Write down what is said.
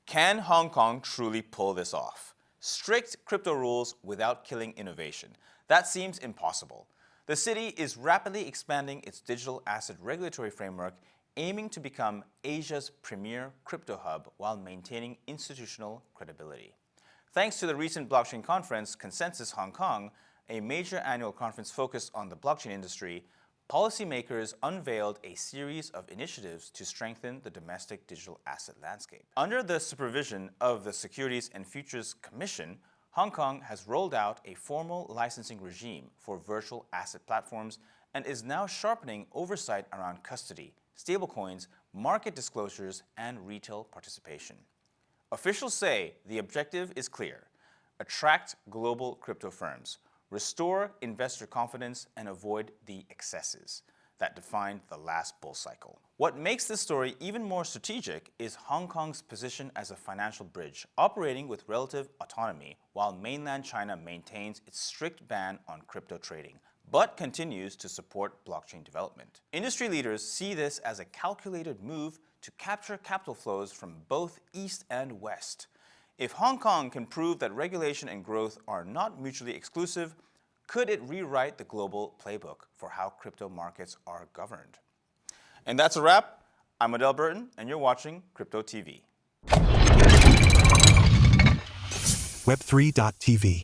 Can Hong Kong truly pull this off? Strict crypto rules without killing innovation. That seems impossible. The city is rapidly expanding its digital asset regulatory framework, aiming to become Asia's premier crypto hub while maintaining institutional credibility. Thanks to the recent blockchain conference, Consensus Hong Kong, a major annual conference focused on the blockchain industry, policymakers unveiled a series of initiatives to strengthen the domestic digital asset landscape. Under the supervision of the Securities and Futures Commission, Hong Kong has rolled out a formal licensing regime for virtual asset platforms and is now sharpening oversight around custody, stablecoins, market disclosures, and retail participation. Officials say the objective is clear: attract global crypto firms, restore investor confidence, and avoid the excesses that defined the last bull cycle. What makes this story even more strategic is Hong Kong's position as a financial bridge, operating with relative autonomy while mainland China maintains its strict ban on crypto trading, but continues to support blockchain development. Industry leaders see this as a calculated move to capture capital flows from both East and West. If Hong Kong can prove that regulation and growth are not mutually exclusive, could it rewrite the global playbook for how crypto markets are governed? And that's a wrap. I'm Adel Burton, and you're watching Crypto TV. Web3.tv